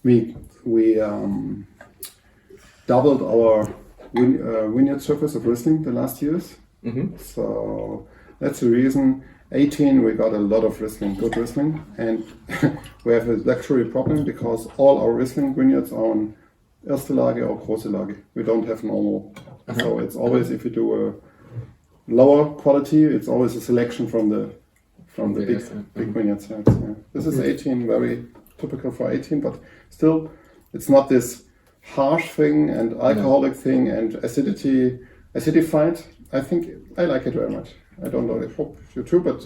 We doubled our vineyard surface of Riesling the last years. So that's the reason. 18 we got a lot of Riesling, good Riesling, and we have a luxury problem because all our Riesling vineyards are on Erste Lage or Große Lage. We don't have normal. So it's always, if you do a lower quality, it's always a selection from the big vineyards. Yeah. This is 18, very typical for 18, but still it's not this harsh thing and alcoholic thing and acidified. I think I like it very much. I don't know, I hope you too, but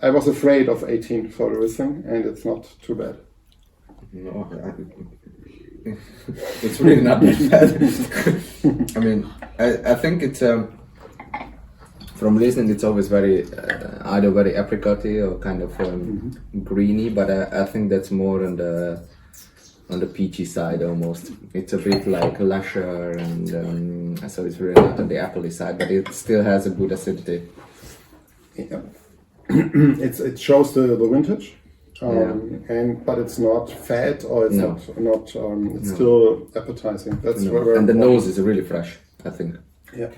I was afraid of 18 for the Riesling, and it's not too bad. No, it's really not that bad. I mean, I think it's from Riesling it's always very either very apricotty or kind of greeny, but I think that's more on the peachy side almost. It's a bit like lusher, and so it's really not on the appley side, but it still has a good acidity. Yeah. It shows the vintage, but it's not fat or it's not still appetizing. That's very and the nose is really fresh, I think. Yeah.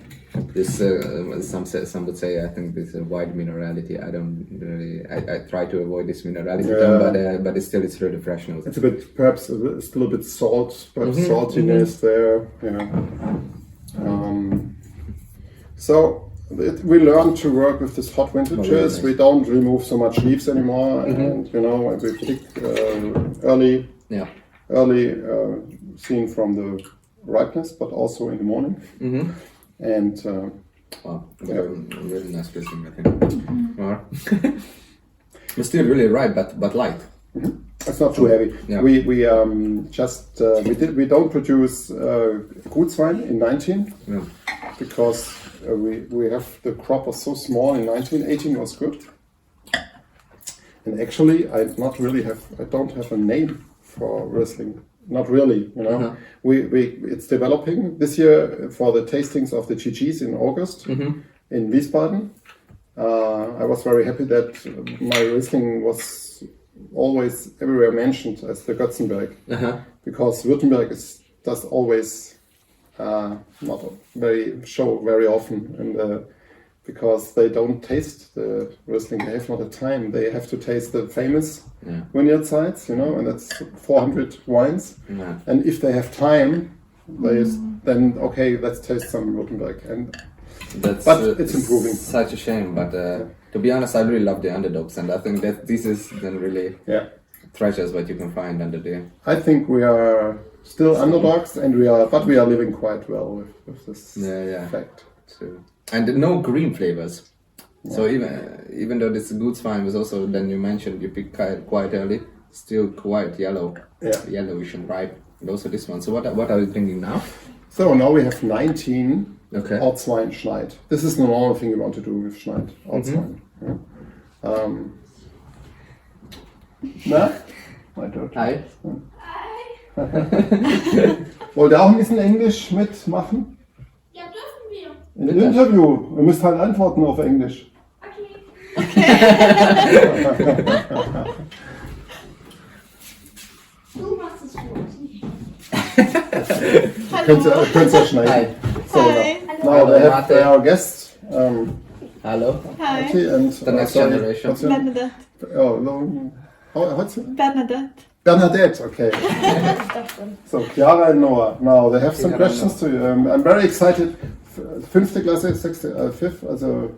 This some would say I think this is a wide minerality. I don't really. I try to avoid this minerality term, but it's really fresh nose. It's a bit perhaps still a bit saltiness there. Yeah. So we learned to work with this hot vintages. Really nice. We don't remove so much leaves anymore, and we pick early, seen from the ripeness, but also in the morning. And really nice Riesling, I think. It's still really ripe, but light. It's not too heavy. Yeah. We don't produce Gutswein in 19 because we have the crop was so small in 19. 18 was good, and actually I don't have a name for Riesling. Not really, it's developing this year for the tastings of the GGs in August in Wiesbaden. I was very happy that my Riesling was always everywhere mentioned as the Götzenberg, because Württemberg does always not very often, and because they don't taste the Riesling, they have not the time. They have to taste the famous vineyard sites, and that's 400 wines. Yeah. And if they have time, then okay, let's taste some Württemberg. But it's improving. Such a shame, but to be honest, I really love the underdogs, and I think that this is then really treasures what you can find under there. I think we are still underdogs, and we are living quite well with this fact. So. And no green flavors. Yeah. So even though this Gutswein was also, then you mentioned you picked quite early, still quite yellowish and ripe. And also this one. So what are you drinking now? So now we have 19 Ortswein Schnait. This is the normal thing you want to do with Schnait. Ortswein. Hi. Wollt ihr auch ein bisschen Englisch mitmachen? Ja, dürfen wir. In dem Interview. Ihr müsst halt antworten auf Englisch. Okay. Du machst es für uns nicht. Könnt ihr schneiden. So, Hi. now they have our guests. Hello. Hi. And the next generation. Bernadette. What's it? Bernadette. Bernadette, okay. So, Chiara and Noah. Now, they have some questions to you. I'm very excited. Fifth Klasse, fifth. Also,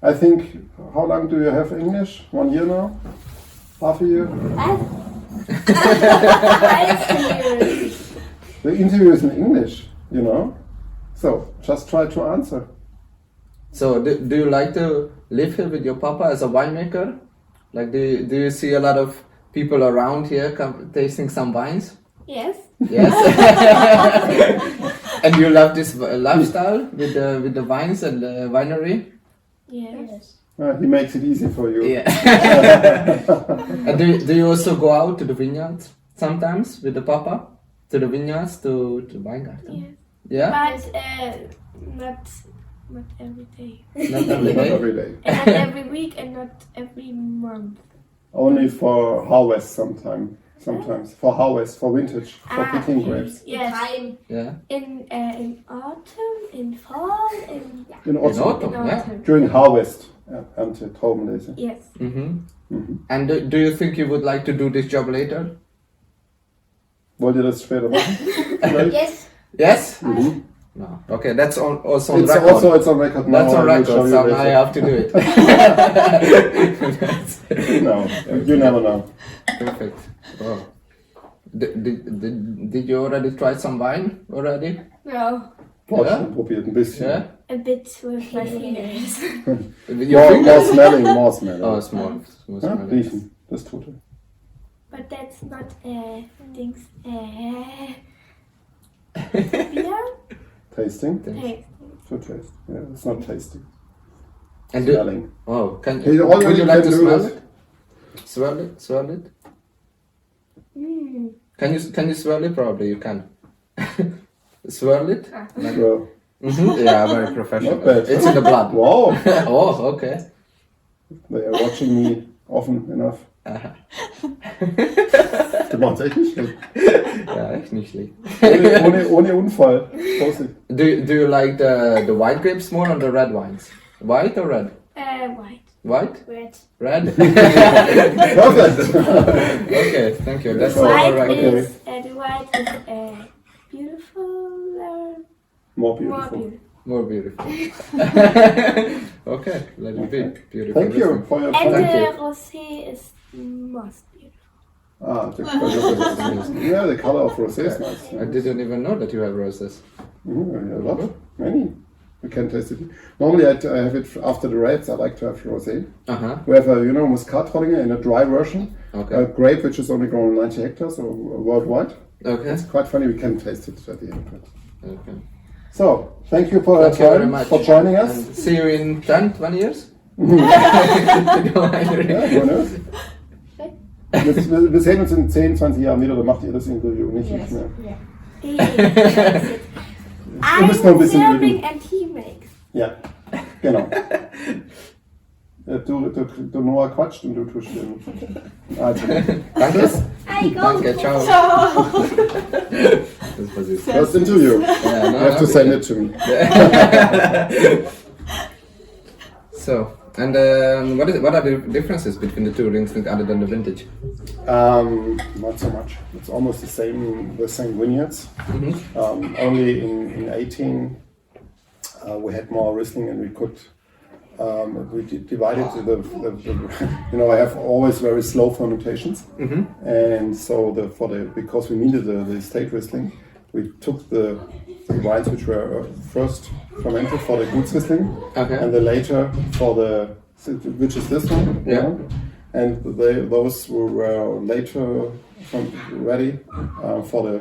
I think, how long do you have English? 1 year now? Half a year? 5 years. The interview is in English, So, just try to answer. So, do you like to live here with your papa as a winemaker? Like, do you see a lot of people around here tasting some wines? Yes. Yes. And you love this lifestyle with the wines and the winery? Yes. He makes it easy for you. Yeah. And do you also go out to the vineyards sometimes with the papa? To the vineyards, to Weingarten? Yes. Yeah? But not every day. Not every day? Not every day. And not every week and not every month. only for harvest sometimes for harvest, for vintage, for picking grapes. Yes. Yeah. In autumn, in fall, In autumn, yeah. during harvest until Traubenlese. Yes. And do you think you would like to do this job later? Wollt ihr das später machen? Yes. Yes? No. Okay, that's also on It's record. also it's on record now. That's on I will show record, you so later. now I have to do it. No, you never know. Perfect. Wow. Did you already try some wine already? No. Schon probiert ein bisschen. Yeah? A bit with my fingers. Your More fingers? smelling, more smelling. Oh, small. Ja, smelling. riechen, das tut er. But that's not things. Beer? Tasting? Hey. To taste. Yeah, it's not tasting. And Smelling. oh, Hey, all would you you like can to do smell is- it? Swirl it? Swirl it? Mm. Can you swirl it? Probably you can. Swirl it? Like, Well, yeah, very professional. Not bad. It's in the blood. wow, Oh, okay. they are watching me often enough. Du machst echt nicht schlecht. Ja, echt nicht schlecht. Ohne Unfall. Vorsicht. Do you like the white grapes more or the red wines? White or red? White. White? Red. Red? Perfect. Okay, thank you. That's all White right. is the white is beautiful. More More beautiful. beautiful. More beautiful. Okay, let it be beautiful. Thank you for your And time. you. the rosé is most beautiful. Yeah, the color of rosé is nice. I didn't even know that you have roses. A lot, many. You can taste it. Normally, I have it after the reds. I like to have rosé. Uh-huh. We have a Muskat Trollinger in a dry version. Okay. A grape which is only grown on 90 hectares or worldwide. Okay. It's quite funny. We can taste it at the end. Okay. So, thank you for Thank you very time, much. for joining us. And see you in 10, 20 years? Ja, who knows? Wir sehen uns in 10, 20 Jahren wieder, dann macht ihr das Interview, nicht ich mehr. I'm bist noch ein bisschen serving üben. and he makes. Ja, genau. Du Noah quatscht und du tust den. Also, Danke. I go. Danke, ciao. Ciao. Das war süß. first interview. Yeah, You have to send it to me. So, and what are the differences between the two Riesling other than the vintage? Not so much. It's almost the same vineyards. Only in 18 we had more Riesling and we could divided the I have always very slow fermentations, and so because we needed the estate Riesling, we took the wines which were first fermented for the Guts Riesling, Okay. and then later for which is this one, Yeah. and those were later ready for the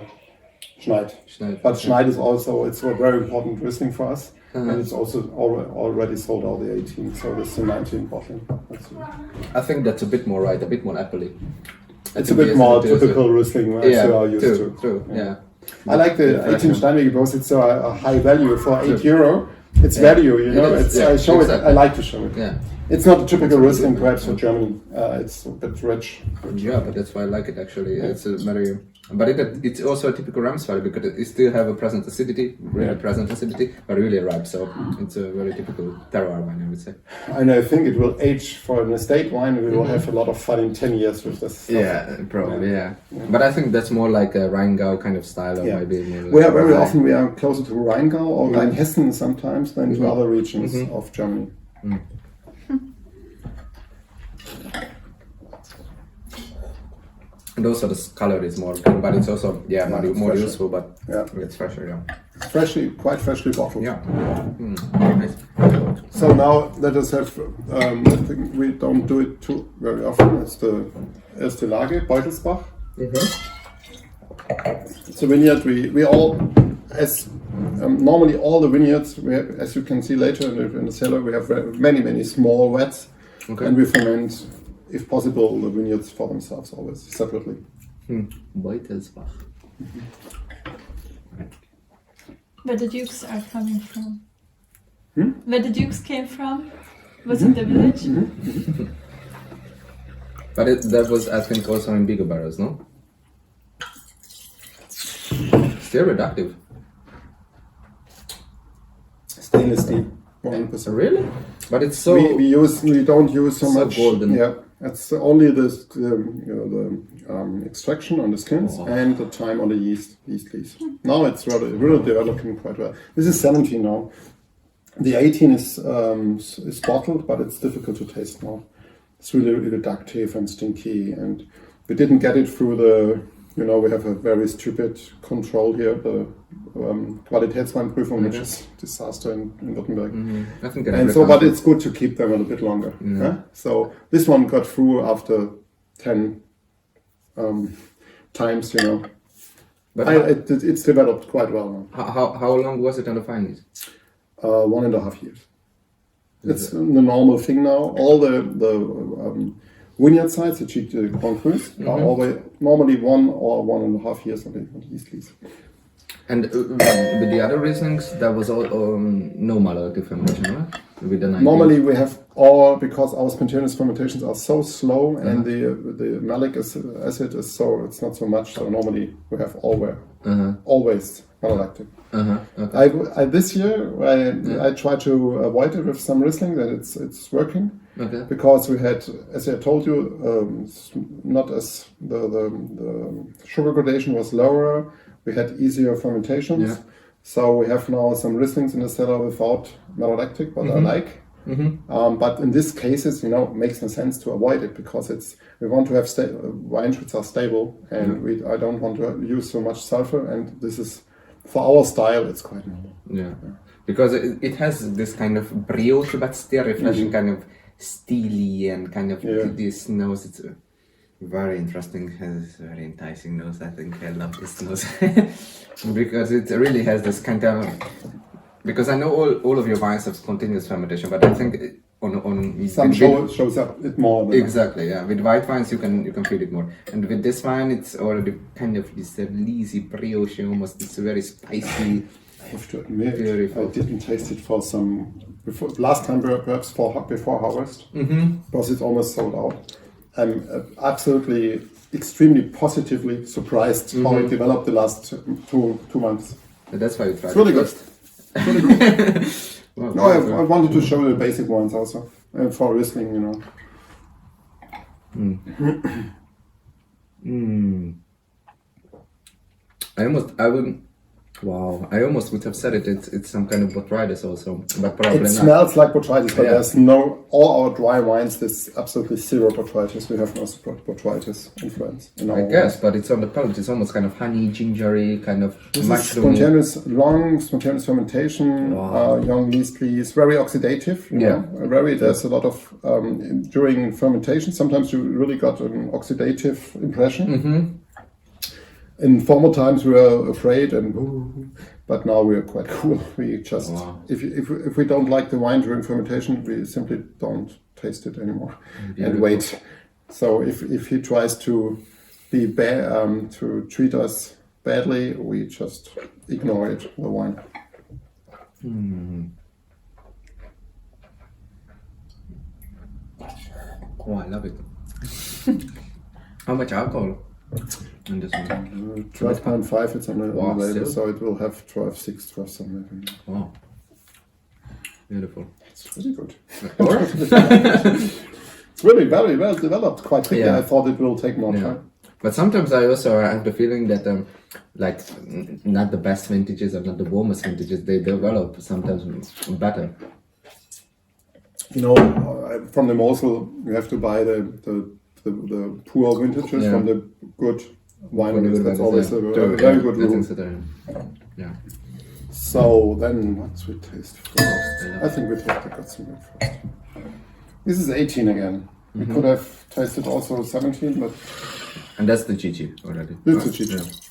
Schnait. Schnait, But okay. Schnait is also, it's a very important Riesling for us. And it's also already sold out the 18, so this is the 19 bottling. I think that's a bit more right, a bit more appley. It's a bit more typical Riesling as you are used to. True, yeah. I like the 18 Steinwiege because it's a high value for €8. It's value, It is, I show it. exactly. I like to show it. Yeah. It's not a typical Riesling, perhaps for Germany. It's a bit rich. Yeah, but that's why I like it actually. It's a very, but it's also a typical Ramsfire because it still have a present acidity, really present acidity, but really ripe. So it's a very typical terroir wine, I would say. And I think it will age for an estate wine. We will have a lot of fun in 10 years with this stuff. Yeah, probably, yeah. But I think that's more like a Rheingau kind of style, or maybe more like We are very often closer to Rheingau or Rheinhessen sometimes than to other regions of Germany. And also the color is more, but it's also more fresher. useful, but Yeah. it's fresher, yeah. Quite freshly bottled. Yeah. Nice. So now let us have, I think we don't do it too very often, it's the Erste Lage, Beutelsbach. It's a vineyard we all, as normally all the vineyards, we have, as you can see later in the cellar, we have many small vats, and we ferment, if possible, the vineyards for themselves always, separately. Beutelsbach. Where the Dukes are coming from. Where the Dukes came from? Was it the village? But that was, I think, also in bigger barrels, no? Still reductive. Stainless steel, 100%. Really? But it's so... We don't use so much. Golden. Yeah, it's only the extraction on the skins and the time on the yeast lees. Now it's really developing quite well. This is 17 now. The 18 is bottled, but it's difficult to taste now. It's really reductive and stinky, and we didn't get it through the. We have a very stupid control here, the Qualitätsweinprüfung, which is a disaster in Württemberg. I think but it's good to keep them a little bit longer. Yeah? So this one got through after 10 times, But it's developed quite well now. How long was it on the vine yeast? 1.5 years. It's the normal thing now. All the vineyard sites, the Grand Crus, are always normally 1 or 1.5 years on the yeast lees. And with the other Rieslings, that was all no malolactic fermentation, right? With the 19. Normally we have all, because our spontaneous fermentations are so slow and the malic acid is it's not so much. So normally we have always malolactic. Okay. This year I try to avoid it with some Riesling, that it's working. Okay. Because we had, as I told you, not as the sugar gradation was lower. We had easier fermentations. Yeah. So we have now some Rieslings in the cellar without malolactic, but I like. But in these cases, it makes no sense to avoid it, because we want to have wines which are stable, and I don't want to use so much sulfur. And this is, for our style, it's quite normal. Yeah. Because it has this kind of brioche, but still refreshing, kind of steely and kind of this nose. It's very interesting, has very enticing nose. I think I love this nose because it really has this kind of. Because I know all of your wines have continuous fermentation, but I think on some shows up it more. Exactly, yeah. With white wines you can feel it more, and with this wine it's already kind of this lazy brioche, almost. It's very spicy. I have to admit, I didn't taste it last time, perhaps before harvest, because it's almost sold out. I'm absolutely, extremely positively surprised how it developed the last two months. That's why you tried. It's really good. Really good. No, I wanted to show the basic ones also for Riesling, I almost would have said it. It's some kind of botrytis also, but probably not. It smells like botrytis, but there's all our dry wines. There's absolutely zero botrytis. We have no botrytis influence in our wines. But it's on the palate. It's almost kind of honey, gingery, kind of mushroom. Spontaneous fermentation. Young yeast lees, very oxidative. There's a lot of during fermentation. Sometimes you really got an oxidative impression. In former times we were afraid, but now we are quite cool. We just, if we don't like the wine during fermentation, we simply don't taste it anymore and wait. So if he tries to be bad, to treat us badly, we just ignore it, the wine. Oh, I love it. How much alcohol? And this one? 12.5, it's on the label, so it will have 12.6, 12.7. Wow. Beautiful. It's really good. It's really very well developed, quite quickly. I thought it will take more time. But sometimes I also have the feeling that not the best vintages or not the warmest vintages, they develop sometimes better. From the Mosel, you have to buy the poor vintages from the good wineries. That's always a very good rule. So then, what we taste first? I think we taste the Götzenberg first. This is 18 again. We could have tasted also 17, but... And that's the GG already. This is the GG.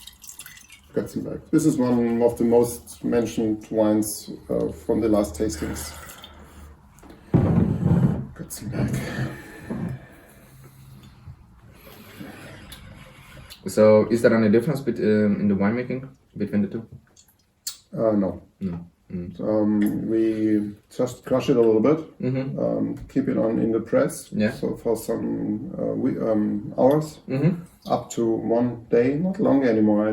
Götzenberg. This is one of the most mentioned wines from the last tastings. Götzenberg. So, is there any difference in the winemaking between the two? No. We just crush it a little bit, keep it on in the press, Yeah. so for some hours, up to 1 day, not long anymore. I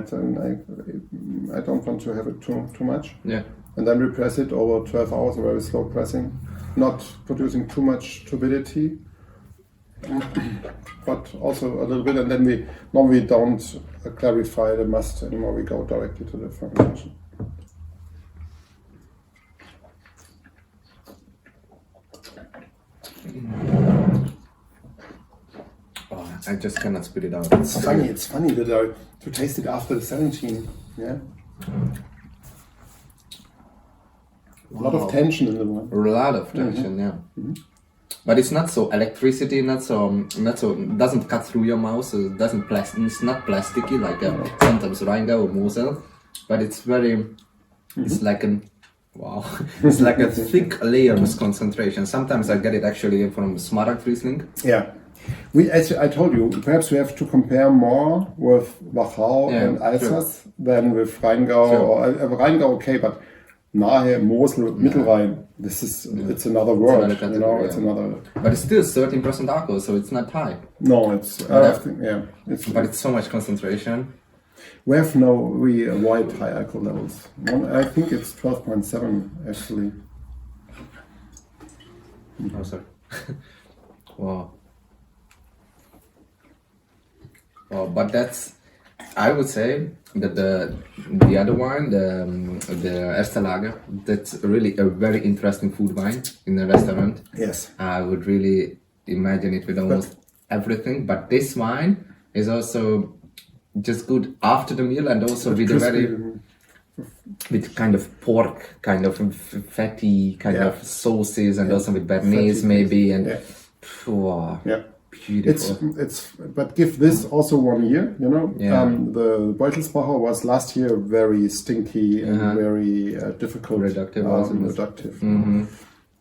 don't want to have it too much. Yeah. And then we press it over 12 hours, very slow pressing, not producing too much turbidity, but also a little bit. And then we don't clarify the must anymore. We go directly to the fermentation. Oh, I just cannot spit it out. It's funny that to taste it after the 17. Yeah. A lot of tension in the wine. A lot of tension, yeah. But it's not so electricity, not so doesn't cut through your mouth. So it doesn't it's not plasticky like sometimes Rheingau or Mosel, but it's very. It's like it's like a thick layers concentration. Sometimes I get it actually from Smaragd Riesling. Yeah. As I told you, perhaps we have to compare more with Wachau and Alsace than with Rheingau. Or Rheingau, okay, but Nahe, Mosel, Mittelrhein. It's another world. It's another It's another. But it's still 13% alcohol, so it's not high. No, it's but it's so much concentration. We have we avoid high alcohol levels. I think it's 12.7 actually. Oh, sorry. Wow. Well, but I would say that the other wine, the Erste Lager, that's really a very interesting food wine in a restaurant. Yes. I would really imagine it with almost everything. But this wine is also just good after the meal, and also with with kind of pork, kind of fatty kind of sauces, and also with béarnaise maybe, and beautiful. But give this also 1 year, you know. Yeah. The Beutelsbacher was last year very stinky and very difficult. Reductive.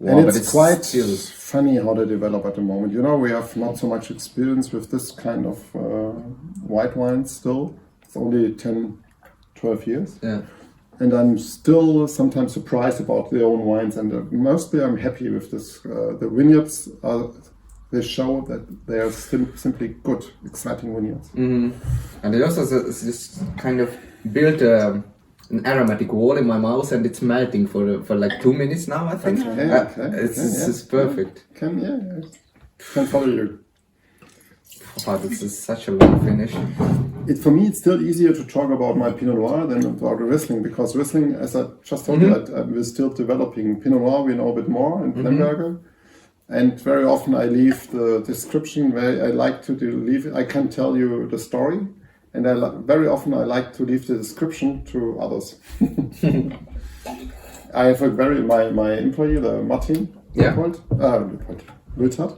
And it's quite funny how they develop at the moment. You know, we have not so much experience with this kind of white wine still. It's only 10, 12 years. Yeah. And I'm still sometimes surprised about their own wines. And mostly I'm happy with this. The vineyards, they show that they are simply good, exciting vineyards. And they also just kind of built an aromatic wall in my mouth, and it's melting for like 2 minutes now, I think. It's perfect. Can follow you. Wow, this is such a long finish. For me, it's still easier to talk about my Pinot Noir than about the Riesling, because Riesling, as I just told you, we're still developing. Pinot Noir, we know a bit more in Lemberger. And very often I leave the description where I like to leave it. I can tell you the story. And very often I like to leave the description to others. I have my employee, the Martin Wiltert.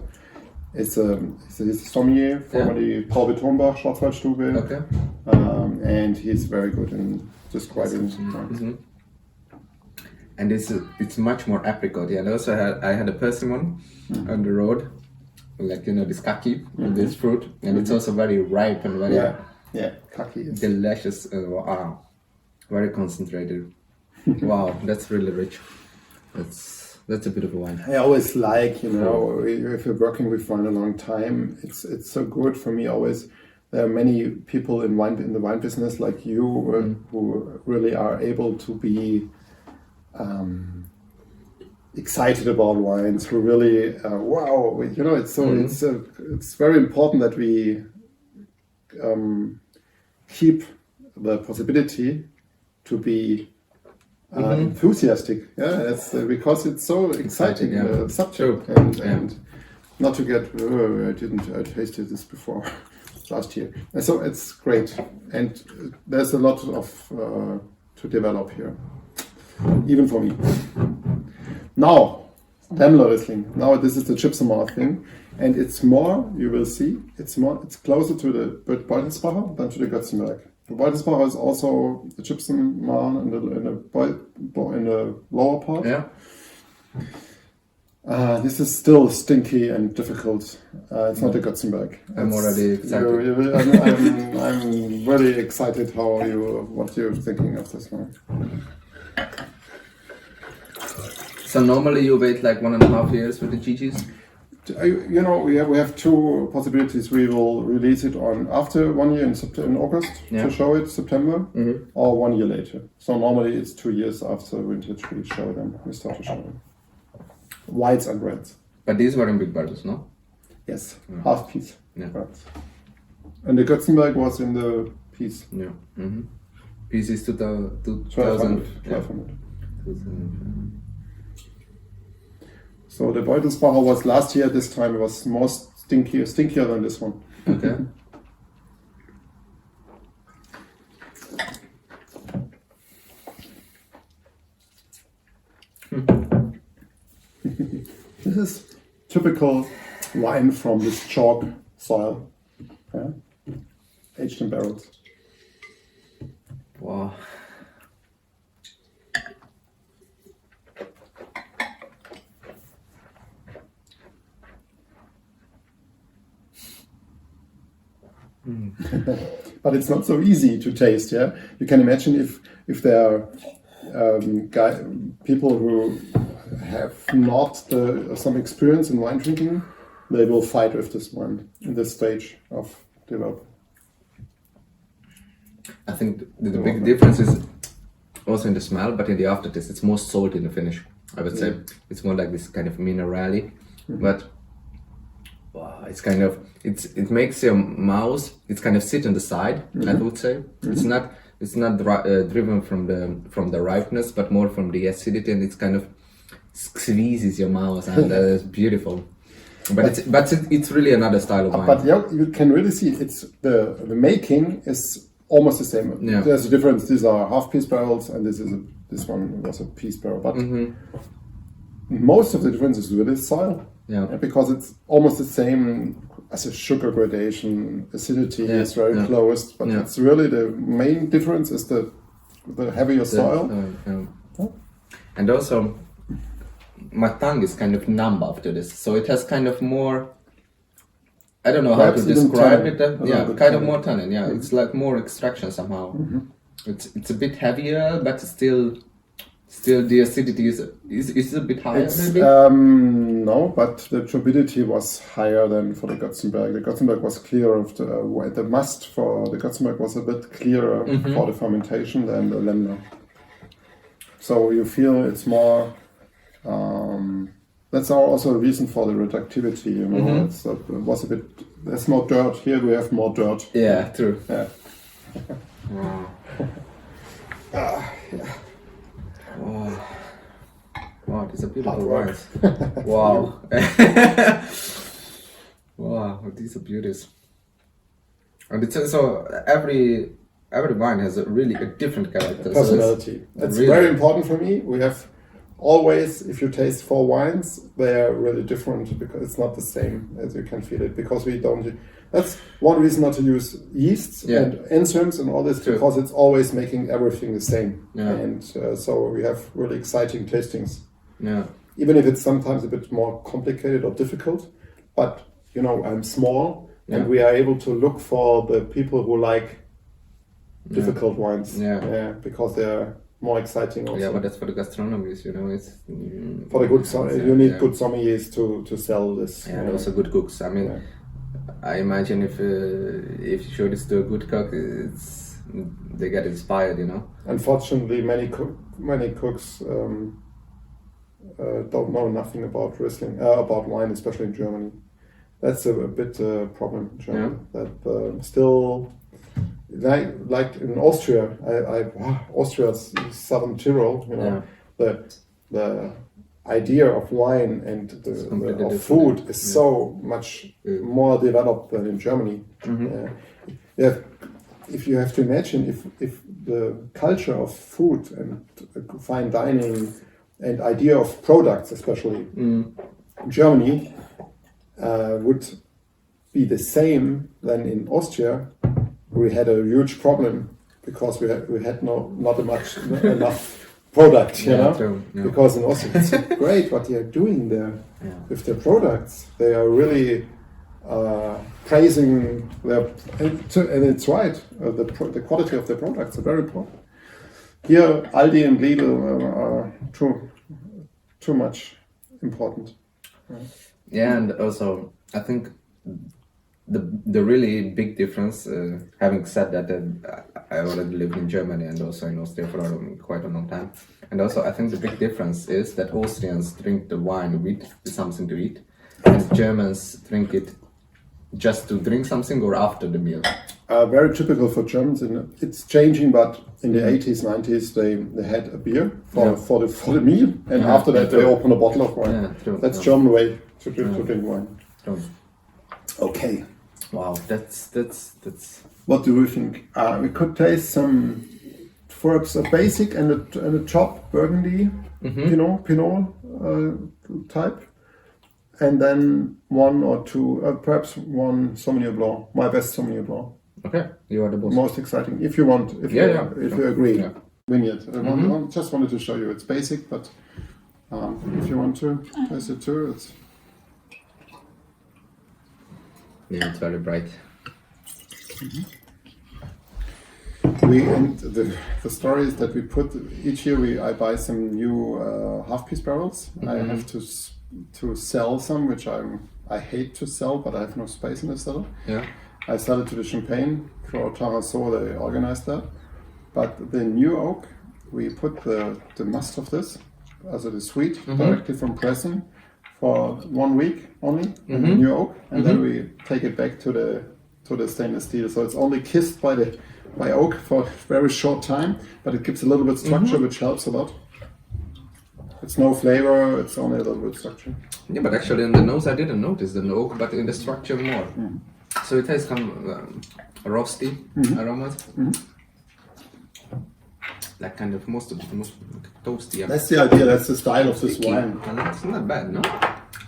He's a sommelier, formerly Paul Betonbach, Schwarzwaldstube. Okay. And he's very good in describing. And it's much more apricot. And also I had a persimmon on the road, like, you know, this kaki, this fruit. And it's also very ripe and very... Kaki is delicious. Wow, very concentrated. Wow, that's really rich. That's a beautiful wine. I always like, you know, if you're working with wine a long time, it's so good for me always. There are many people in the wine business like you who really are able to be excited about wines, who really you know, it's very important that we keep the possibility to be enthusiastic. It's because it's so exciting subject, and not to get I tasted this before last year. And so it's great, and there's a lot of to develop here, even for me. Now, Lämmler Riesling. Now this is the gypsum malt thing. And it's more, you will see, it's closer to the Beutelsbacher than to the Götzenberg. The Beutelsbacher is also the gypsum malt in the lower part. Yeah. This is still stinky and difficult. It's not the Götzenberg. I'm already excited. I'm really excited what you're thinking of this one. So normally you wait like 1.5 years with the GGs? You know, we have two possibilities. We will release it on after 1 year in August to show it September, or 1 year later. So normally it's 2 years after vintage we show them. We start to show them whites and reds. But these were in big barrels, no? Yes, half piece. Yeah. Right. And the Götzenberg was in the piece. Yeah. Piece is 2000. 1200. So the Beutelsbach was last year. This time it was more stinkier than this one. Okay. This is typical wine from this chalk soil, aged in barrels. Wow. But it's not so easy to taste. Yeah, you can imagine if there are people who have not some experience in wine drinking, they will fight with this wine in this stage of development. I think the big difference is also in the smell, but in the aftertaste, it's more salty in the finish. I would say it's more like this kind of minerally, but wow, it's kind of it makes your mouth. It's kind of sit on the side. I would say it's not driven from the ripeness, but more from the acidity, and it's kind of squeezes your mouth, and it's beautiful. But it's really another style of wine. But yeah, you can really see it's the making is almost the same. Yeah. There's a difference. These are half piece barrels, and this one was a piece barrel. But most of the difference is with the soil. Yeah. Because it's almost the same as a sugar gradation. Acidity is very close, but it's really the main difference is the heavier soil. And also, my tongue is kind of numb after this, so it has kind of more. I don't know how to describe it. Kind of more tannin. Yeah, it's like more extraction somehow. It's a bit heavier, but still the acidity is a bit higher. Maybe. No, but the turbidity was higher than for the Götzenberg. The Götzenberg was clearer. The must for the Götzenberg was a bit clearer for the fermentation than the Lämmler. So you feel it's more. That's also a reason for the reductivity. You know, it was a bit. There's more dirt here. We have more dirt. Yeah, true. Yeah. Wow, these are beautiful wines. Wow. Wow, these are beauties. And it's so every wine has a different character. Personality. So it's very important for me. We have always, if you taste 4 wines, they are really different because it's not the same as you can feel it. Because we don't. That's one reason not to use yeasts and enzymes and all this, because it's always making everything the same. Yeah. And so we have really exciting tastings. Yeah. Even if it's sometimes a bit more complicated or difficult, but you know, I'm small and we are able to look for the people who like difficult wines. Yeah. Because they're more exciting also. Yeah, but that's for the gastronomies, you know. It's for the good you need good sommeliers to sell this. Yeah, and also good cooks. I mean, I imagine if you show this to a good cook, they get inspired, you know. Unfortunately, many cooks don't know nothing about Riesling, about wine, especially in Germany. That's a bit problem in Germany. That still, like in Austria, Austria's southern Tyrol, you know, the idea of wine and of food is so much more developed than in Germany. If you have to imagine if the culture of food and fine dining and idea of products, especially in Germany, would be the same than in Austria, we had a huge problem because we had not enough product, you know. True, because in Austria it's great what they are doing there with their products. They are really praising their, and it's right. The quality of their products are very important. Here, Aldi and Lidl are too much important. Yeah, and also I think the really big difference, having said that, I already lived in Germany and also in Austria for quite a long time, and also I think the big difference is that Austrians drink the wine with something to eat, and Germans drink it just to drink something or after the meal. Very typical for Germans, and it's changing. But in the 80s, 90s, they had a beer for the meal, and after that they open a bottle of wine. Yeah, true. That's German way to drink wine. True. Okay. Wow, that's. What do you think? We could taste some, perhaps a basic and a top Burgundy, Pinot type, and then one or two, perhaps one Sauvignon Blanc. My best Sauvignon Blanc. Okay, you are the boss. Most exciting, if you want, if you agree. Yeah. Vineyard. Just wanted to show you. It's basic, but if you want to taste it too, it's. Yeah, it's very bright. And the story is that we put each year I buy some new half-piece barrels. I have to sell some, which I hate to sell, but I have no space in the cellar. Yeah. I sell it to the Champagne for Tarasso. They organized that. But the new oak, we put the must of this, also the sweet, directly from pressing, for 1 week only in the new oak, and then we take it back to the stainless steel. So it's only kissed by oak for a very short time, but it gives a little bit structure, which helps a lot. It's no flavor, it's only a little bit structure. Yeah, but actually in the nose I didn't notice the oak, but in the structure more. So it has some roasty aromas. Like kind of most toasty. That's the idea, that's the style of this wine. And it's not bad, no?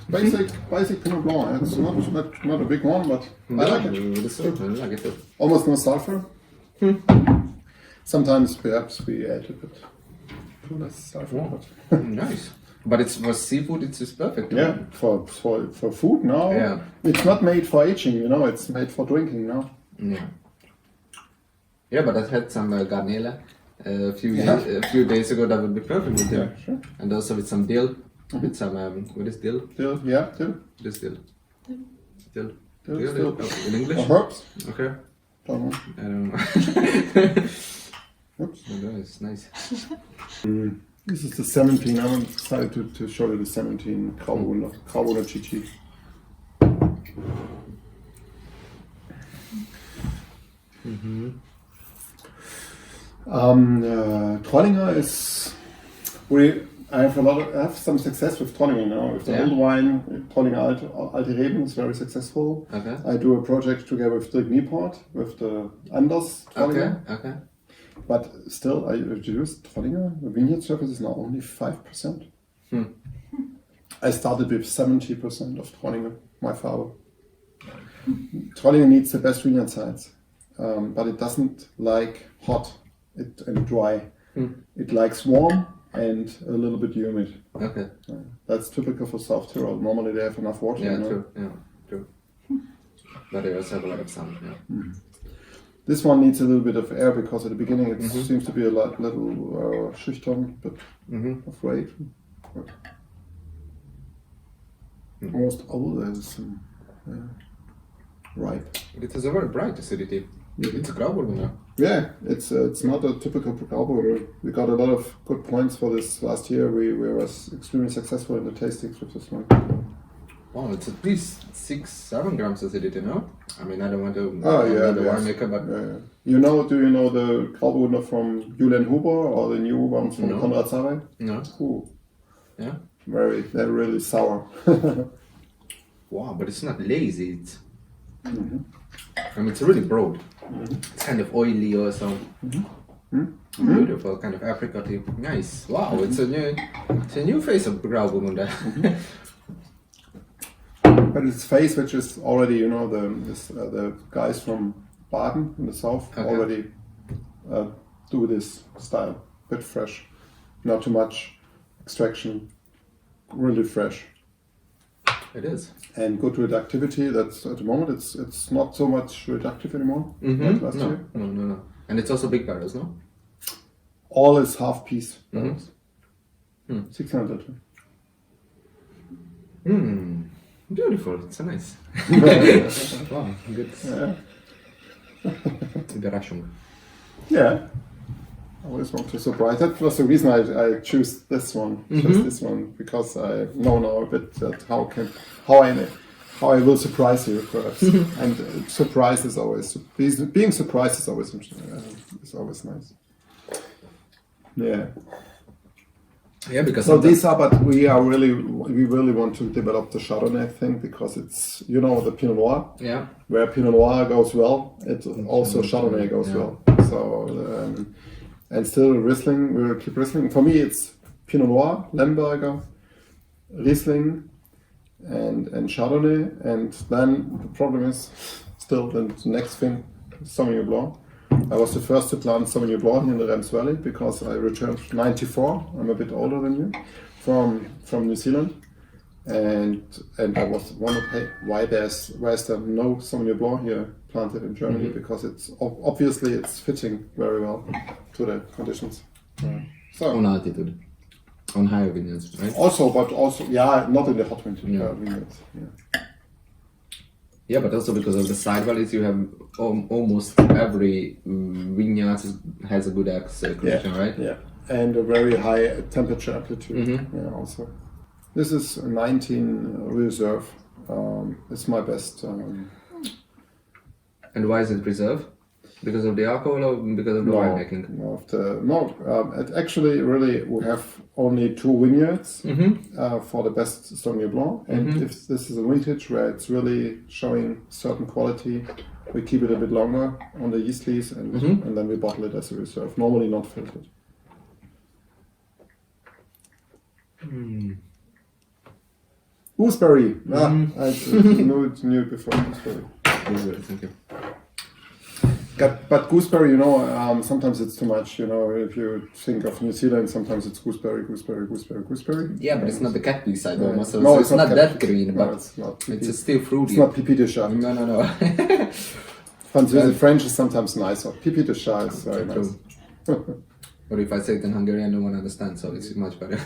Basic Pinot Blanc. It's not a big one, but I like it. It's good. I like it too. Almost no sulfur. Sometimes perhaps we add a bit too less sulfur. But Nice. But it's for seafood. It's just perfect. yeah, for food now. Yeah. It's not made for aging, it's made for drinking now. Yeah. Yeah, but I had some Garnele a few days ago. That would be perfect with it. Yeah, sure. And also with some dill. With some what is dill? Dill, yeah, dill. What is dill? Dill. Dill. Oh, in English? Herbs. Okay. Don't know. I don't know. Oops. No, it's nice. This is the 17. I'm excited to show you the 17 Grauburgunder GG. Trollinger is I have some success with Trollinger now. With the old wine, Trollinger Alte Reben is very successful. Okay. I do a project together with Dirk Nieport with the Anders Trollinger. Okay. But still, I introduced Trollinger. The vineyard surface is now only 5%. I started with 70% of Trollinger, my father. Trollinger needs the best vineyard sites, but it doesn't like hot and dry. It likes warm and a little bit humid. Okay. That's typical for South Tyrol. Normally they have enough water. Yeah, true. But they also have a lot of sun. Yeah. This one needs a little bit of air because at the beginning it seems to be a little schüchtern, but afraid. But almost older is ripe. It has a very bright acidity. It's a Grauburgunder. Yeah, it's not a typical Grauburgunder. We got a lot of good points for this last year. We were extremely successful in the tastings with this one. Wow, it's at least 6-7 grams acidity, no? I mean, I don't want to be the winemaker, but... Do you know the Grauburgunder from Julian Huber or the new ones from Konrad Sarey? No. Ooh. Yeah? They're really sour. Wow, but it's not lazy. It's... I mean, it's really broad. It's kind of oily also. Beautiful, kind of apricot-y. Nice. Wow, it's a new face of Grauburgunder. But it's face which is already, the guys from Baden in the south already do this style. Bit fresh, not too much extraction, really fresh. It is. And good reductivity. That's at the moment it's not so much reductive anymore. Like last year. No. And it's also big barrels, no? All is half piece barrels. 600 liter. Beautiful. It's so nice. Wow, good. Überraschung. Yeah. I always want to surprise. That was the reason I choose this one, just this one, because I know now a bit that how I will surprise you perhaps. And surprise is always being surprised is always nice. Yeah. Yeah, because So these are, but we really want to develop the Chardonnay thing because it's the Pinot Noir. Yeah. Where Pinot Noir goes well, it also Chardonnay goes well. So and still Riesling, we will keep Riesling. For me, it's Pinot Noir, Lembergers, Riesling, and Chardonnay. And then the problem is still the next thing, Sauvignon Blanc. I was the first to plant Sauvignon Blanc here in the Rams Valley because I returned 94. I'm a bit older than you, from New Zealand, and I was wondering, hey, why is there no Sauvignon Blanc here planted in Germany? Because it's obviously it's fitting very well to the conditions. So on altitude, on higher vineyards, right? Also, not in the hot winter vineyards. Yeah. Yeah, but also because of the side valleys, you have almost every vineyard has a good condition, right? Yeah, and a very high temperature amplitude. Yeah, also. This is a 19 reserve. It's my best. And why is it reserve? Because of the alcohol or because of the winemaking? Actually, really, we have only 2 vineyards for the best Sauvignon Blanc. And if this is a vintage where it's really showing certain quality, we keep it a bit longer on the yeast lees and then we bottle it as a reserve. Normally not filtered. Gooseberry. I knew it before gooseberry. Thank you. But gooseberry, sometimes it's too much. If you think of New Zealand, sometimes it's gooseberry. Yeah, but it's not the cat bee side almost. So No, it's not that green, No, but it's not. it's still fruity. It's not pipi de chat. No. French is sometimes nicer. Pipi de chat is very nice. Or if I say it in Hungarian, no one understands, so it's much better.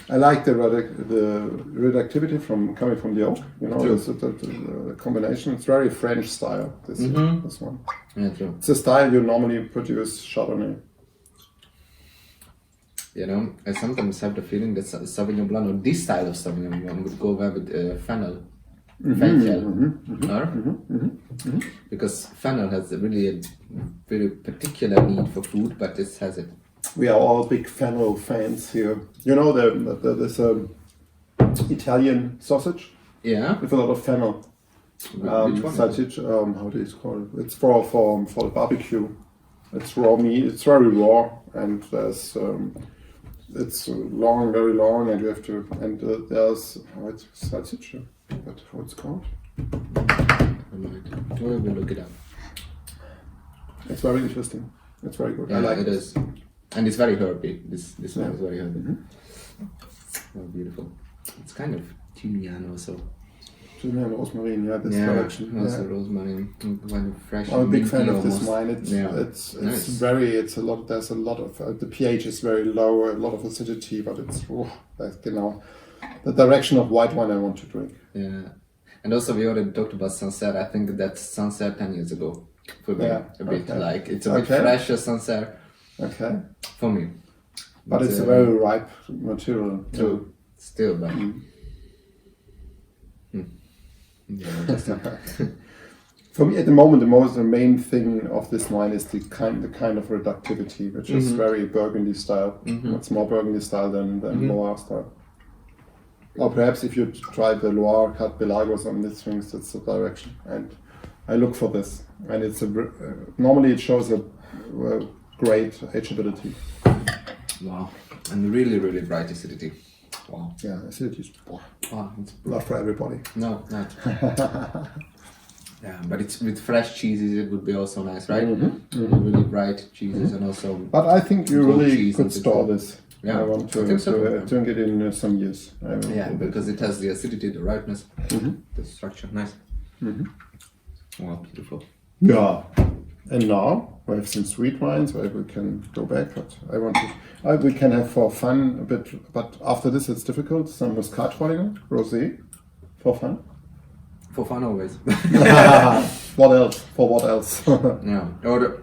I like the reductivity coming from the oak. The combination. It's very French style. This one. Yeah, true. It's a style you normally produce Chardonnay. I sometimes have the feeling that Sauvignon Blanc, or this style of Sauvignon Blanc, would go well with fennel. Because fennel has really a very particular need for food, but this has it. We are all big fennel fans here. There's Italian sausage with a lot of fennel. Which one? Sausage, how do you call it? It's for the barbecue. It's raw meat. It's very raw, and there's it's long, very long, and you have to. And there's it's sausage. But how it's called? We'll look it up. It's very interesting. It's very good. Yeah, I like it is. And it's very herby. This one is very herby. Oh, beautiful. It's kind of thymian also. Thymian, rosemary, this direction. Also rosemary, kind of fresh. I'm a big fan of almost. this wine. It's nice. It's a lot. There's a lot of the pH is very low, a lot of acidity, but it's the direction of white wine I want to drink. Yeah, and also we already talked about Sancerre. I think that's Sancerre 10 years ago. For me, a bit like it's a bit fresher Sancerre. Okay. For me, but it's a very ripe material. True. Still, but. For me, at the moment, the main thing of this wine is the kind of reductivity, which is very Burgundy style. It's more Burgundy style than Loire style. Or perhaps if you try the Loire cut Belagos on these things, that's the direction. And I look for this, and it's normally it shows a great ageability. Wow, and really, really bright acidity. Wow. Yeah, acidity is it's not for everybody. No, not. Yeah, but it's with fresh cheeses. It would be also nice, right? Really bright cheeses and also. But I think you really could store this. Yeah, I want to drink it in some years. Because it has the acidity, the ripeness, the structure. Nice. Wow, beautiful. Yeah. And now, We have some sweet wines where we can go back, but I want to. We can have for fun a bit, but after this it's difficult. Some Muskat Trollinger Rosé for fun. For fun always. What else? For what else? Yeah. Or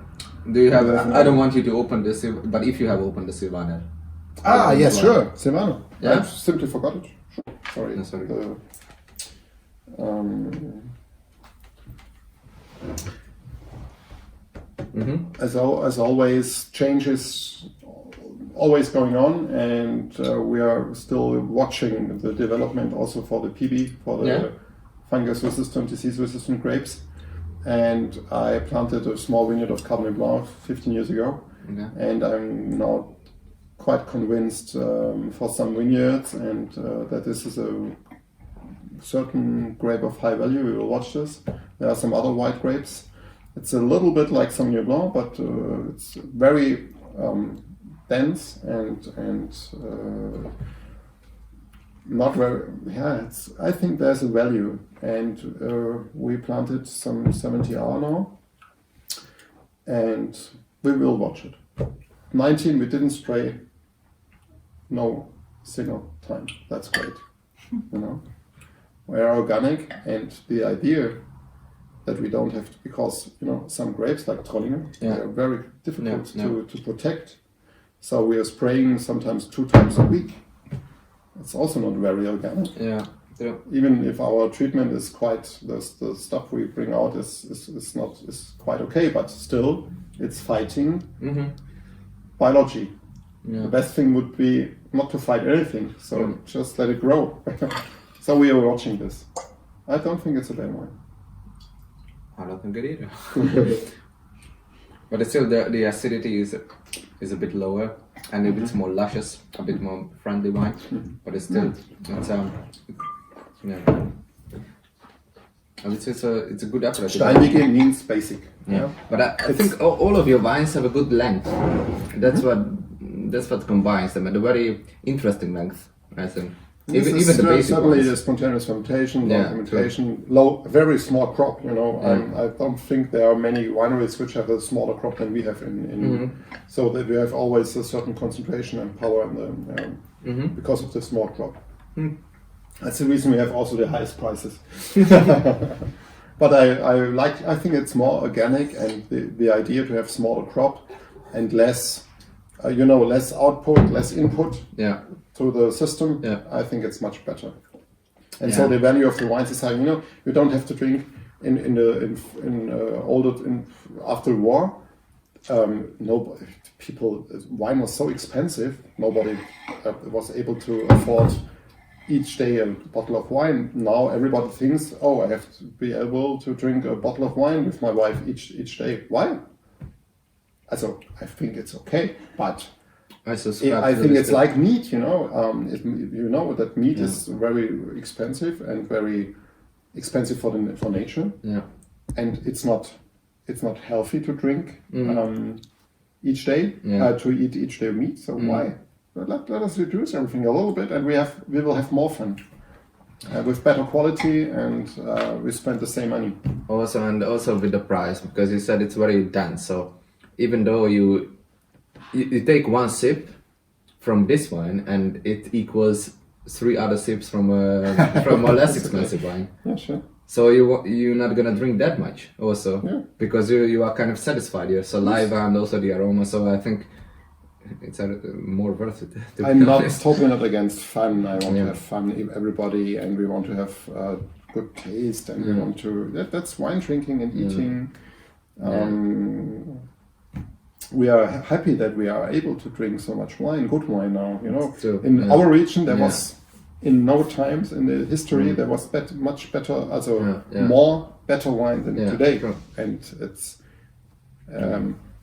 do you have? I don't want you to open this, but if you have opened the Silvaner. Yes, sure. Silvaner. Yeah? I simply forgot it. Sorry. No, sorry. As always, changes always going on, and we are still watching the development also for the PIWI, for the fungus-resistant, disease-resistant grapes. And I planted a small vineyard of Cabernet Blanc 15 years ago, and I'm now quite convinced for some vineyards and that this is a certain grape of high value. We will watch this. There are some other white grapes. It's a little bit like Sauvignon Blanc, but it's very dense and not very. Yeah, I think there's a value, and we planted some 70 R now, and we will watch it. 19, we didn't spray. No single time. That's great. You know, we are organic, and the idea that we don't have to, because some grapes like Trollinger, they are very difficult to protect. So we are spraying sometimes 2 times a week. It's also not very organic. Yeah. Even if our treatment is quite the stuff we bring out is quite okay, but still it's fighting biology. Yeah. The best thing would be not to fight anything, so just let it grow. So we are watching this. I don't think it's a bad wine. I don't think it either. But still, the acidity is a bit lower and a bit more luscious, a bit more friendly wine. But it's still, it's a good approach. Steinwiege means basic. Yeah. But I think all of your wines have a good length. That's what combines them, and a very interesting length, I think. Even the basic certainly ones. The spontaneous fermentation, long fermentation, low, very small crop. I don't think there are many wineries which have a smaller crop than we have so that we have always a certain concentration and power in the because of the small crop. That's the reason we have also the highest prices. But I think it's more organic, and the idea to have smaller crop and less, less output, less input. Yeah. To the system, I think it's much better, and so the value of the wines is high. You don't have to drink after the war. Wine was so expensive. Nobody was able to afford each day a bottle of wine. Now everybody thinks, I have to be able to drink a bottle of wine with my wife each day. Why? Also, I think it's okay, but. I think it's like meat, that meat is very expensive and very expensive for nature, and it's not healthy to drink each day to eat each day meat. So why? Let us reduce everything a little bit, and we will have more fun with better quality, and we spend the same money. Also with the price, because you said it's very dense. So even though you take one sip from this wine and it equals 3 other sips from a less expensive wine. Yeah, sure. So you're not gonna drink that much also, because you are kind of satisfied your saliva and also the aroma. So I think it's more worth it. I'm totally not against fun. I want to have fun, everybody, and we want to have good taste, and we want to. That's wine drinking and eating. We are happy that we are able to drink so much wine, good wine now. In our region, there was in no times in the history there was much better, more better wine than today. Sure. And it's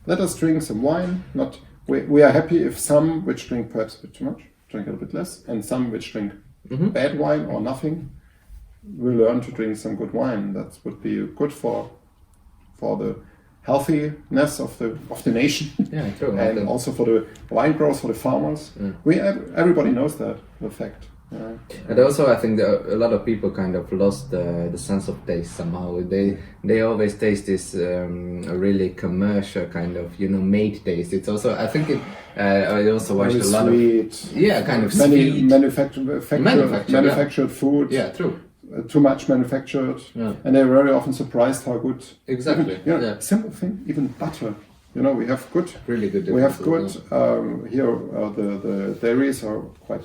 let us drink some wine. We are happy if some which drink perhaps a bit too much, drink a little bit less, and some which drink bad wine or nothing, will learn to drink some good wine. That would be good for the healthiness of the nation, and also for the wine growers, for the farmers. Everybody knows that, the fact. And also, I think a lot of people kind of lost the sense of taste somehow. They always taste this really commercial kind of made taste. It's also, I think I also watched Very a lot sweet. of kind of Many sweet manufactured food. Yeah, true. Too much manufactured, and they're very often surprised how good. Exactly. Even, simple thing, even butter. We have good. Really good. We have good. Here, the dairies are quite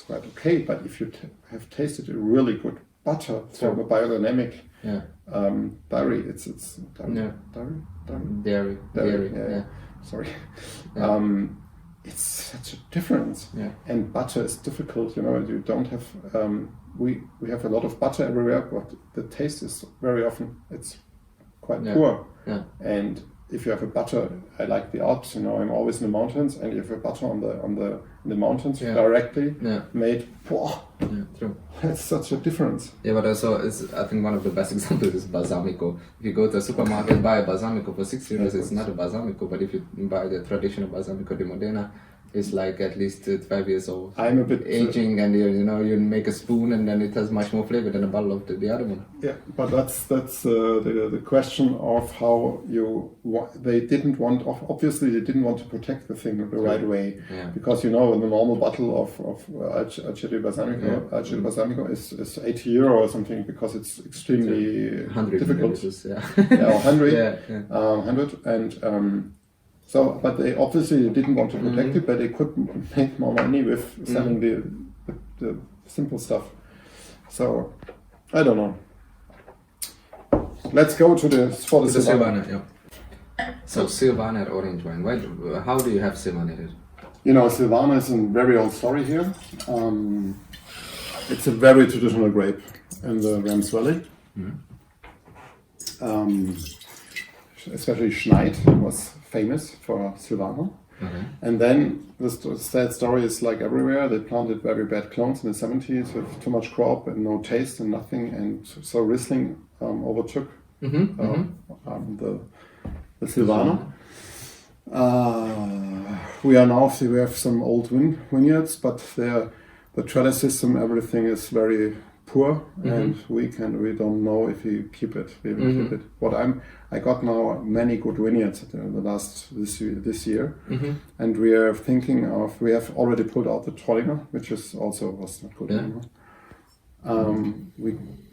okay, but if you have tasted a really good butter from a biodynamic dairy, it's dairy. Dairy. Sorry. Yeah. It's such a difference. Yeah. And butter is difficult. You don't have. We have a lot of butter everywhere, but the taste is very often it's quite poor. Yeah. And if you have a butter, I like the Alps. I'm always in the mountains, and you have a butter on the mountains directly made. Yeah, true. That's such a difference. Yeah, but also, I think one of the best examples is balsamico. If you go to a supermarket and buy a balsamico for €6, it's not a balsamico. But if you buy the traditional balsamico di Modena, it's like at least 5 years old. I'm a bit aging, and you make a spoon, and then it has much more flavor than a bottle of the other one. Yeah, but that's the question of how they didn't want. Obviously, they didn't want to protect the thing the right way, because in the normal bottle of Alceri Balsamico is €80 or something, because it's extremely 100 difficult. Or 100, 100, and. So, but they obviously didn't want to protect it, but they could make more money with selling the simple stuff. So, I don't know. Let's go to the Silvaner. So Silvaner orange wine. How do you have Silvaner? Silvaner is a very old story here. It's a very traditional grape in the Rams Valley. Especially Schnait was famous for Silvaner. And then the sad story is like everywhere. They planted very bad clones in the 70s with too much crop and no taste and nothing. And so Riesling overtook the Silvaner. We have some old vineyards, but the trellis system, everything is very poor, and we don't know if we keep it. We will keep it. I got now many good vineyards this year, and we are thinking of. We have already pulled out the Trollinger, which was not good anymore.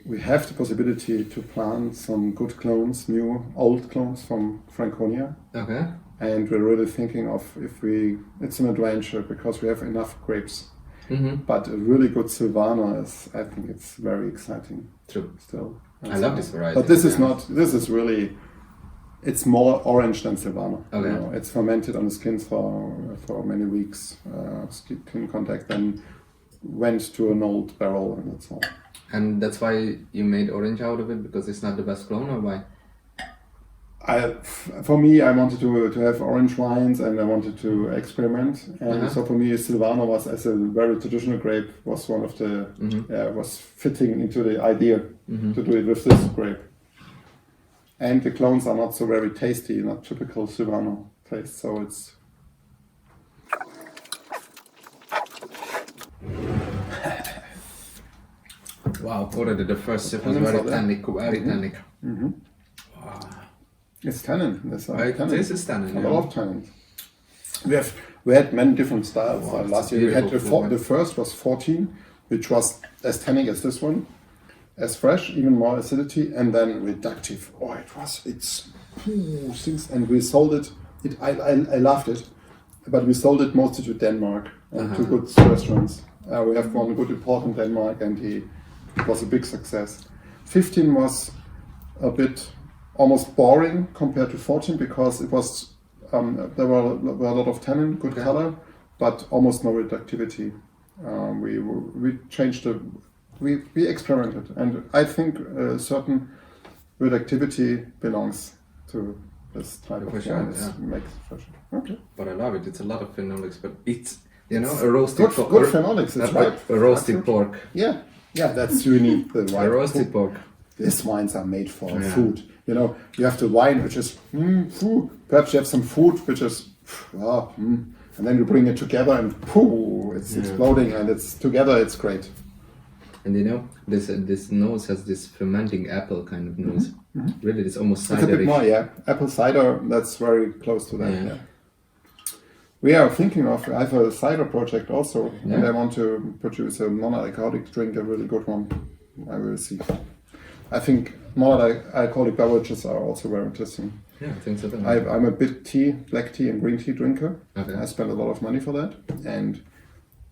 We have the possibility to plant some good clones, old clones from Franconia. Okay. And we're really thinking of it's an adventure because we have enough grapes. But a really good Silvaner I think it's very exciting. True. Still. I love this variety. But it's more orange than Silvaner. Okay. It's fermented on the skins for many weeks, skin contact, then went to an old barrel, and that's all. And that's why you made orange out of it, because it's not the best clone, or why? For me, I wanted to have orange wines, and I wanted to experiment. And so for me, Silvaner was, as a very traditional grape, was one of the was fitting into the idea to do it with this grape. And the clones are not so very tasty, not typical Silvaner taste. So it's. Wow, already the first sip was very tannic, very tannic. Wow. It's tannin. This is tannin. A lot of tannins. We had many different styles. Last year we had the first was 14, which was as tannic as this one, as fresh, even more acidity, and then reductive. And we sold it. I loved it, but we sold it mostly to Denmark and to good restaurants. We have one good import in Denmark, and it was a big success. 15 was a bit almost boring compared to 14 because it was there were a lot of tannin, good color, but almost no reductivity. We changed we experimented, and I think a certain reductivity belongs to this type of wine. Makes it fresh. Okay. But I love it. It's a lot of phenolics, but it's a roasted pork. Good phenolics. That's right. A roasted pork. Yeah, that's really the right. A roasted pork. These wines are made for food. You have the wine which is food. Perhaps you have some food which is and then you bring it together and pooh, it's exploding, and it's together. It's great. And you know, this nose has this fermenting apple kind of nose. Really, it's almost cider. It's a bit more, yeah. Apple cider, that's very close to that. Yeah. We are thinking of, I have a cider project also, and I want to produce a non-alcoholic drink, a really good one. I will see. I think non-alcoholic beverages are also very interesting. Yeah, I think so. I'm a big black tea and green tea drinker. Okay. I spend a lot of money for that, and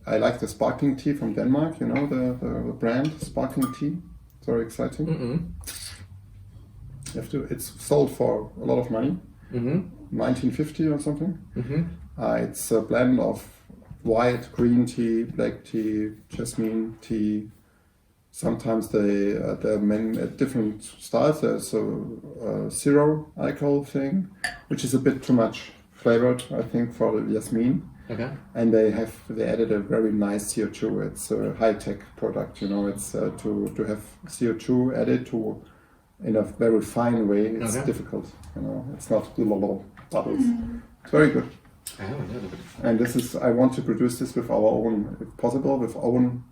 I like the sparkling tea from Denmark. You know the brand sparkling tea. It's very exciting. You have to. It's sold for a lot of money. 1950 or something. It's a blend of white, green tea, black tea, jasmine tea. Sometimes they're different styles. There's a zero alcohol thing, which is a bit too much flavored, I think, for the jasmine. Okay. And they added a very nice CO2. It's a high-tech product, you know. It's to have CO2 added to in a very fine way. It's difficult, you know. It's not little bubbles. It's very good. And I want to produce this with our own, if possible, with own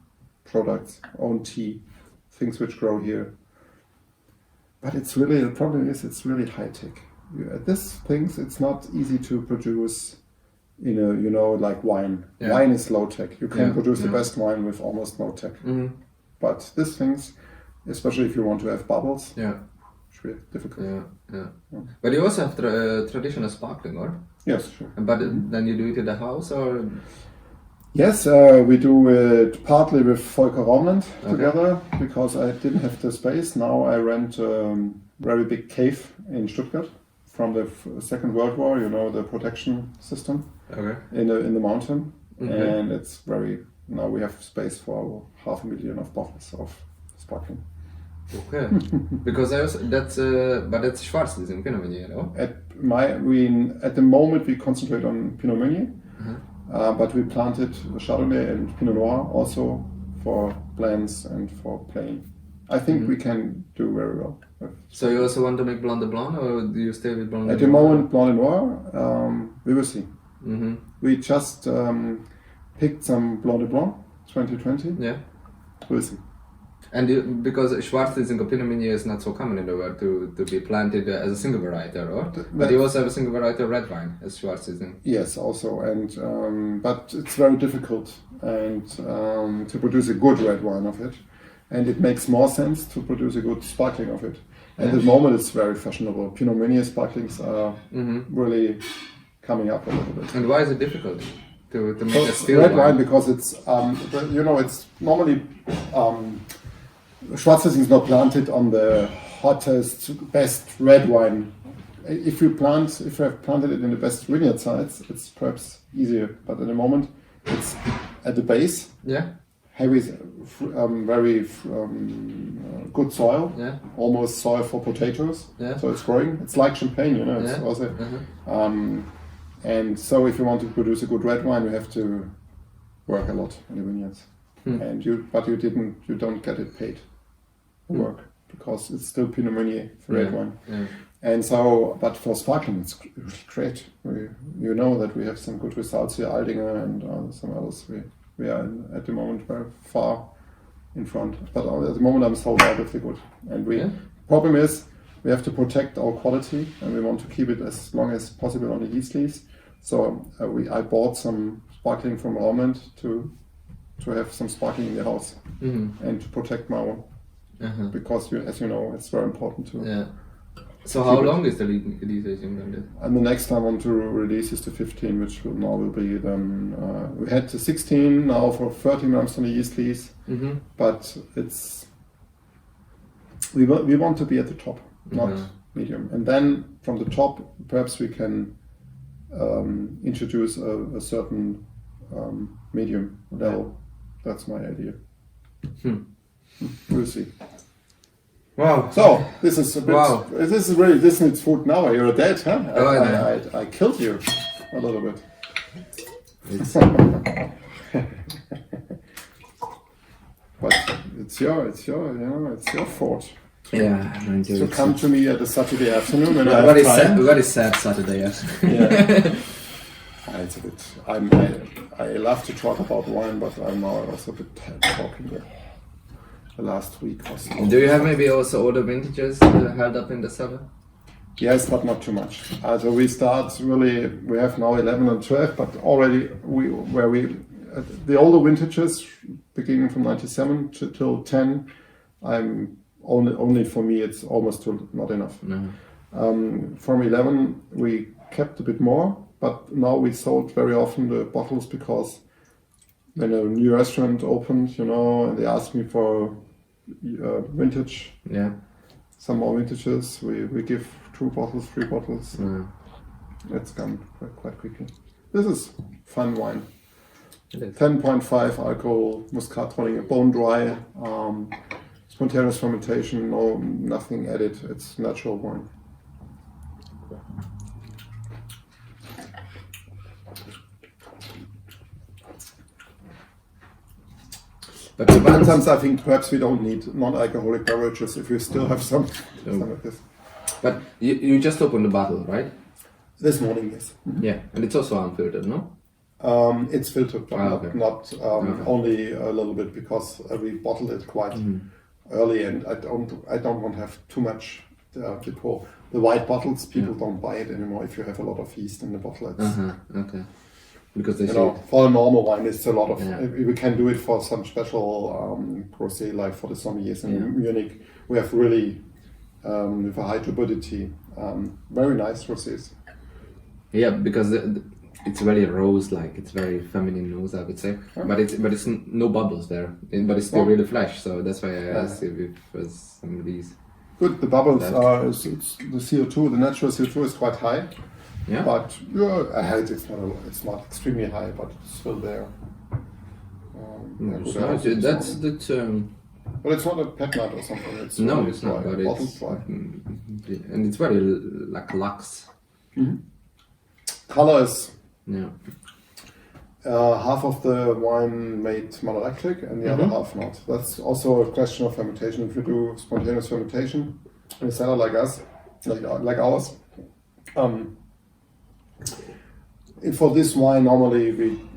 products, own tea, things which grow here. But the problem is it's really high-tech. These things, it's not easy to produce like wine. Yeah. Wine is low-tech. You can produce the best wine with almost no tech. But these things, especially if you want to have bubbles, it's really difficult. But you also have traditional sparkling, or? Yes, sure. But then you do it in the house, or? Yes, we do it partly with Volker Raumland together, because I didn't have the space. Now I rent a very big cave in Stuttgart from the Second World War, you know, the protection system in the mountain. And it's now we have space for 500,000 of bottles of sparkling. Okay, because that's Schwarzriesling, Pinot Meunier, no? At the moment we concentrate on Pinot Meunier. But we planted Chardonnay and Pinot Noir also for blends and for plain. I think we can do very well. So you also want to make Blanc de Blanc, or do you stay with Blanc de Noir? At the moment, Blanc de Noir, we will see. We just picked some Blanc de Blanc 2020. Yeah. We'll see. And because Schwarzriesling or Pinot Meunier is not so common in the world to be planted as a single variety, or? But you also have a single variety of red wine as Schwarzriesling. Yes, also, and but it's very difficult and to produce a good red wine of it, and it makes more sense to produce a good sparkling of it. And at the moment, it's very fashionable. Pinot Meunier sparklings are really coming up a little bit. And why is it difficult to make a still red wine? Because it's it's normally. Schwarzriesling is not planted on the hottest, best red wine. If you have planted it in the best vineyard sites, it's perhaps easier. But at the moment, it's at the base. Yeah. Heavy, very good soil. Yeah. Almost soil for potatoes. Yeah. So it's growing. It's like champagne, you know. It's also, and so if you want to produce a good red wine, you have to work a lot in the vineyards. And you don't get it paid work because it's still Pinot Meunier for red wine. And so, but for sparkling, it's really great. You know that we have some good results here, Aldinger and some others. We are at the moment very far in front. But at the moment, I'm sold out of the good. And problem is we have to protect our quality, and we want to keep it as long as possible on the yeast leaves. So I bought some sparkling from Raumland to have some sparkling in the house and to protect my own. Because, as you know, it's very important to... So how long is the lease aging? And the next I want to release is the 15, which will be then... we had the 16 now for 30 months on the yeast lease, but it's... We want to be at the top, not medium. And then from the top, perhaps we can introduce a certain medium level. That's my idea. We'll see. Wow. So this is a bit. Wow. This is really Disney's food now. You're dead, huh? I killed you a little bit. But it's your fault. To come to me at a Saturday afternoon and very sad Saturday afternoon. it's a bit. I love to talk about wine, but I'm now also a bit tired talking the last week or so. Do you have maybe also older vintages held up in the cellar? Yes, but not too much. So we start really. We have now 11 and 12, but already the older vintages beginning from 97 till 10. I'm only for me. It's almost not enough. No. From 11 we kept a bit more, but now we sold very often the bottles because when a new restaurant opened, and they asked me for vintage. Yeah. Some more vintages. We give 2 bottles, 3 bottles. Yeah. It's gone quite quickly. This is fun wine. It is. 10.5 alcohol, Muskat Trollinger, bone dry, spontaneous fermentation, nothing added. It's natural wine. But Sometimes I think perhaps we don't need non-alcoholic beverages if we still have some of this. But you just opened the bottle, right? This morning, yes. Yeah, and it's also unfiltered, no? It's filtered, but okay. not only a little bit because we bottled it quite early, and I don't want to have too much depot. The white bottles, people don't buy it anymore if you have a lot of yeast in the bottle. It's, Okay. Because they for a normal wine, it's a lot of. We can do it for some special rosé, like for the sommeliers in Munich. We have really with a high turbidity, very nice rosés. Yeah, because it's very rose-like. It's very feminine nose, I would say. Yeah. But it's no bubbles there. But it's still really fresh. So that's why I asked if it was some of these. Good. The bubbles are. It's the CO2. The natural CO2 is quite high. Yeah. But it's not extremely high, but it's still there. That's But it's not a pet nut or something. It's no, really it's not. dry, But bottled it's dry. and it's very like luxe. Color is Yeah. half of the wine made malolactic and the other half not. That's also a question of fermentation. If you do spontaneous fermentation in a cellar like us, like ours. For this wine, normally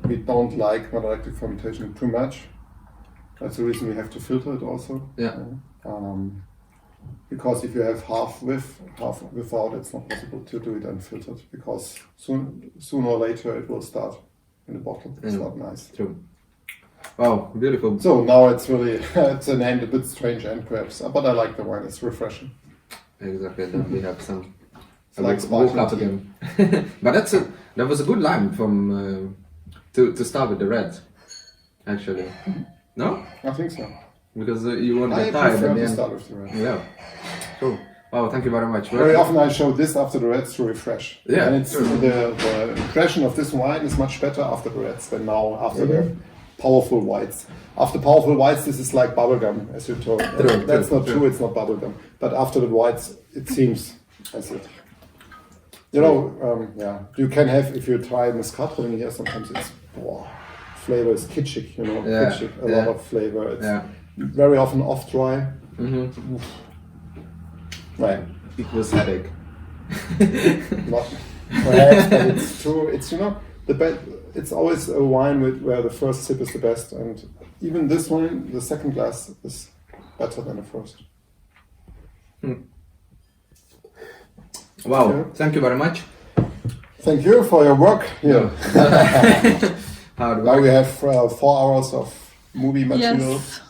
we don't like malolactic fermentation too much. That's the reason we have to filter it also. Yeah. Because if you have half with, half without, it's not possible to do it unfiltered because sooner or later it will start in the bottle. It's not nice. True. Wow, beautiful. So now it's really, it's an end, a bit strange end perhaps, but I like the wine, it's refreshing. Exactly, then we have some. I like woke up sparkling again. But that was a good line from to start with the reds, actually. No? I think so. Because you won't I get tired prefer at the to end. start with the red. Yeah. Cool. Wow, thank you very much. Very often I show this after the reds to refresh. Yeah, And it's true. the impression of this wine is much better after the reds than now after the powerful whites. After powerful whites, this is like bubblegum, as you told. That's not true, it's not bubblegum. But after the whites, it seems as it. You know, you can have, if you try Muskat Trollinger here, sometimes it's, flavor is kitschig, kitschig, a lot of flavor. It's very often off dry. Right. Equals headache. Not perhaps, but it's true. It's it's always a wine where the first sip is the best, and even this wine, the second glass is better than the first. Wow, thank you very much. Thank you for your work here. Hard Now work. we have 4 hours of movie material. Yes.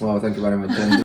Wow, thank you very much. And